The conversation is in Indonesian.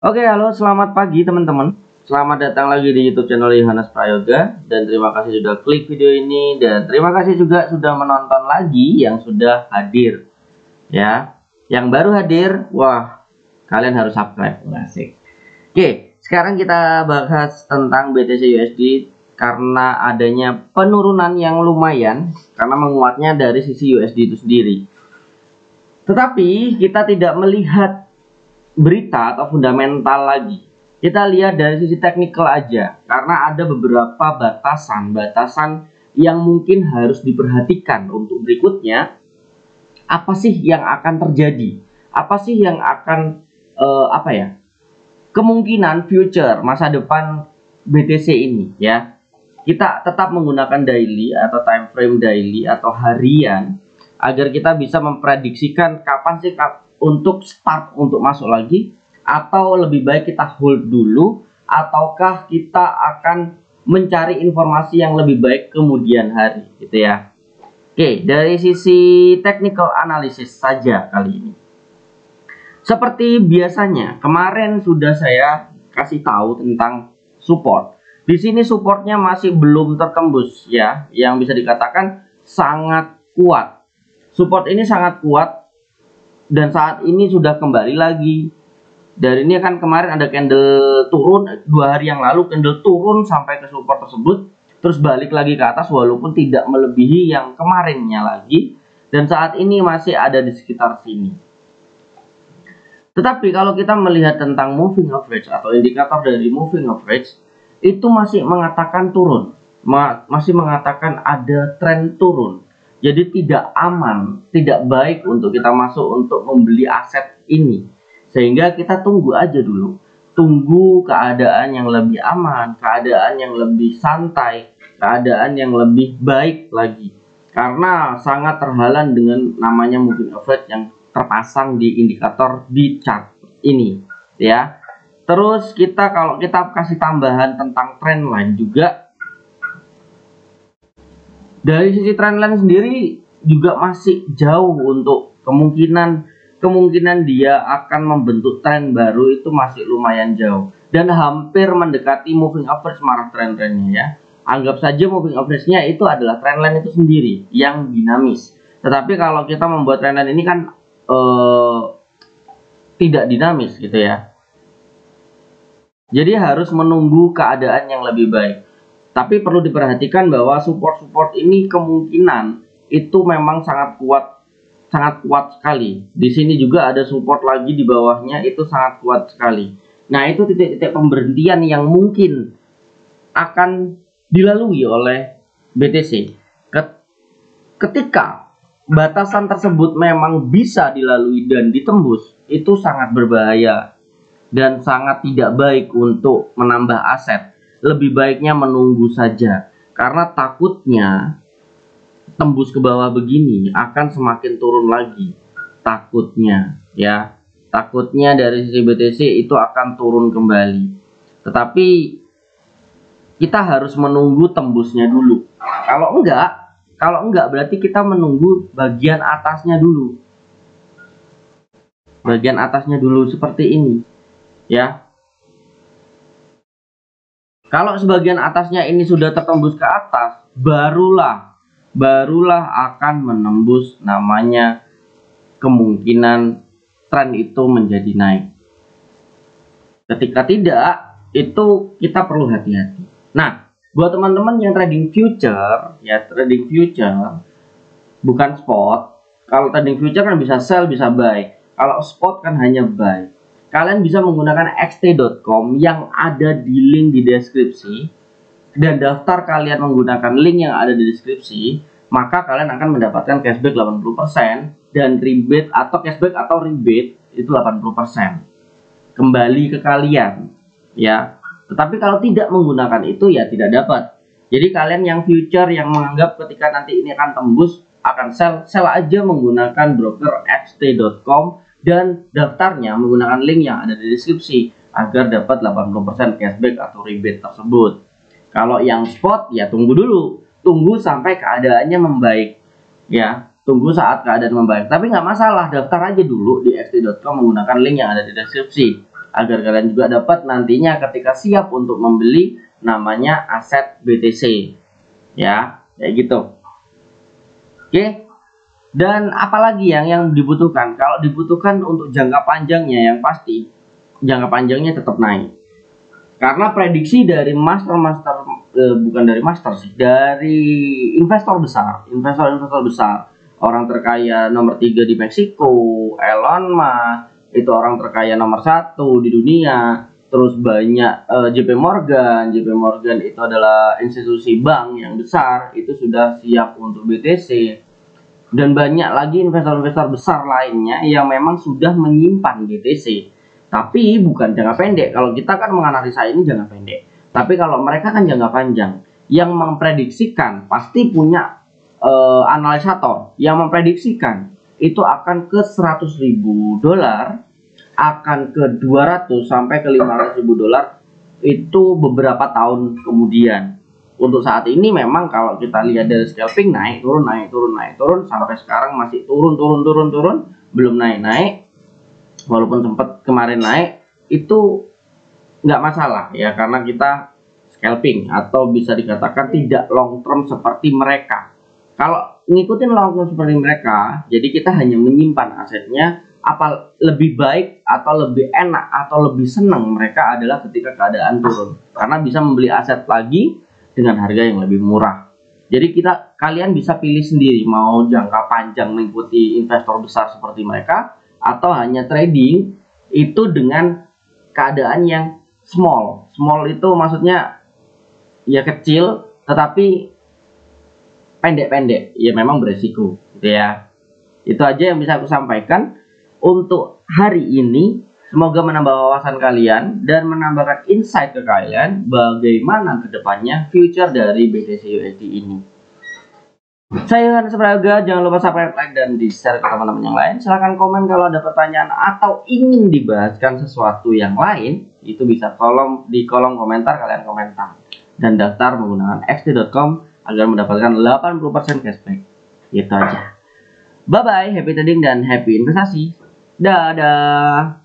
Oke, halo, selamat pagi teman-teman. Selamat datang lagi di YouTube channel Yohanes Prayoga, dan terima kasih sudah klik video ini, dan terima kasih juga sudah menonton lagi yang sudah hadir. Ya, yang baru hadir, wah, kalian harus subscribe, asik. Oke, sekarang kita bahas tentang BTC USD karena adanya penurunan yang lumayan karena menguatnya dari sisi USD itu sendiri. Tetapi kita tidak melihat berita atau fundamental lagi. Kita lihat dari sisi teknikal aja, karena ada beberapa batasan yang mungkin harus diperhatikan untuk berikutnya. Apa sih yang akan terjadi? Apa sih yang akan kemungkinan future masa depan BTC ini, ya. Kita tetap menggunakan daily atau time frame daily atau harian agar kita bisa memprediksikan kapan sih untuk start untuk masuk lagi, atau lebih baik kita hold dulu, ataukah kita akan mencari informasi yang lebih baik kemudian hari, gitu ya. Oke, dari sisi technical analysis saja kali ini. Seperti biasanya, kemarin sudah saya kasih tahu tentang support. Di sini supportnya masih belum tertembus, ya, yang bisa dikatakan sangat kuat. Support ini sangat kuat, dan saat ini sudah kembali lagi. Dari ini kan kemarin ada candle turun 2 hari yang lalu, candle turun sampai ke support tersebut, terus balik lagi ke atas walaupun tidak melebihi yang kemarinnya lagi, dan saat ini masih ada di sekitar sini. Tetapi kalau kita melihat tentang moving average atau indikator dari moving average, itu masih mengatakan turun, masih mengatakan ada tren turun. Jadi tidak aman, tidak baik untuk kita masuk untuk membeli aset ini. Sehingga kita tunggu aja dulu. Tunggu keadaan yang lebih aman, keadaan yang lebih santai, keadaan yang lebih baik lagi. Karena sangat terhalang dengan namanya moving average yang terpasang di indikator di chart ini, ya. Terus kalau kita kasih tambahan tentang trendline juga, dari sisi trendline sendiri juga masih jauh untuk kemungkinan dia akan membentuk tren baru, itu masih lumayan jauh dan hampir mendekati moving average marah trend-trendnya, ya. Anggap saja moving average-nya itu adalah trendline itu sendiri yang dinamis. Tetapi kalau kita membuat trendline ini kan tidak dinamis, gitu ya. Jadi harus menunggu keadaan yang lebih baik. Tapi perlu diperhatikan bahwa support ini kemungkinan itu memang sangat kuat sekali. Di sini juga ada support lagi di bawahnya, itu sangat kuat sekali. Nah, itu titik-titik pemberhentian yang mungkin akan dilalui oleh BTC. Ketika batasan tersebut memang bisa dilalui dan ditembus, itu sangat berbahaya dan sangat tidak baik untuk menambah aset. Lebih baiknya menunggu saja, karena takutnya tembus ke bawah begini akan semakin turun lagi. Takutnya, ya. Takutnya dari sisi BTC itu akan turun kembali. Tetapi kita harus menunggu tembusnya dulu. Kalau enggak berarti kita menunggu bagian atasnya dulu. Bagian atasnya dulu seperti ini, ya. Kalau sebagian atasnya ini sudah tertembus ke atas, barulah akan menembus namanya kemungkinan tren itu menjadi naik. Ketika tidak, itu kita perlu hati-hati. Nah, buat teman-teman yang trading future, ya, trading future bukan spot. Kalau trading future kan bisa sell, bisa buy. Kalau spot kan hanya buy. Kalian bisa menggunakan xt.com yang ada di link di deskripsi, dan daftar kalian menggunakan link yang ada di deskripsi, maka kalian akan mendapatkan cashback 80% dan rebate atau cashback atau rebate itu 80%. Kembali ke kalian, ya. Tetapi kalau tidak menggunakan itu, ya tidak dapat. Jadi kalian yang future yang menganggap ketika nanti ini akan tembus akan sell aja menggunakan broker xt.com dan daftarnya menggunakan link yang ada di deskripsi agar dapat 80% cashback atau rebate tersebut. Kalau yang spot, ya tunggu dulu, tunggu sampai keadaannya membaik, ya. Tunggu saat keadaan membaik. Tapi nggak masalah, daftar aja dulu di xt.com menggunakan link yang ada di deskripsi agar kalian juga dapat nantinya ketika siap untuk membeli namanya aset BTC ya, kayak gitu. Oke. Dan apalagi yang dibutuhkan? Kalau dibutuhkan untuk jangka panjangnya, yang pasti jangka panjangnya tetap naik. Karena prediksi dari bukan dari master sih, dari investor besar, orang terkaya nomor 3 di Meksiko, Elon Musk, itu orang terkaya nomor 1 di dunia. Terus banyak JP Morgan itu adalah institusi bank yang besar, itu sudah siap untuk BTC. Dan banyak lagi investor-investor besar lainnya yang memang sudah menyimpan BTC. Tapi bukan jangka pendek. Kalau kita kan menganalisa ini jangka pendek. Tapi kalau mereka kan jangka panjang. Yang memprediksikan pasti punya analisator. Yang memprediksikan itu akan ke 100.000 dolar, akan ke 200 sampai ke 500.000 dolar itu beberapa tahun kemudian. Untuk saat ini memang kalau kita lihat dari scalping naik turun sampai sekarang masih turun, belum naik. Walaupun sempat kemarin naik, itu nggak masalah ya, karena kita scalping atau bisa dikatakan tidak long term seperti mereka. Kalau ngikutin long term seperti mereka, jadi kita hanya menyimpan asetnya. Apa lebih baik atau lebih enak atau lebih senang mereka adalah ketika keadaan turun, karena bisa membeli aset lagi dengan harga yang lebih murah. Jadi kalian bisa pilih sendiri mau jangka panjang mengikuti investor besar seperti mereka, atau hanya trading itu dengan keadaan yang small. Small itu maksudnya ya kecil tetapi pendek-pendek, ya memang beresiko gitu ya. Itu aja yang bisa aku sampaikan untuk hari ini. Semoga menambah wawasan kalian dan menambahkan insight ke kalian bagaimana kedepannya future dari BTC USD ini. Saya Yohanes Prayoga, jangan lupa subscribe, like, dan di-share ke teman-teman yang lain. Silahkan komen kalau ada pertanyaan atau ingin dibahaskan sesuatu yang lain. Itu bisa di kolom komentar, kalian komentar. Dan daftar menggunakan xt.com agar mendapatkan 80% cashback. Itu aja. Bye-bye, happy trading dan happy investasi. Dadah.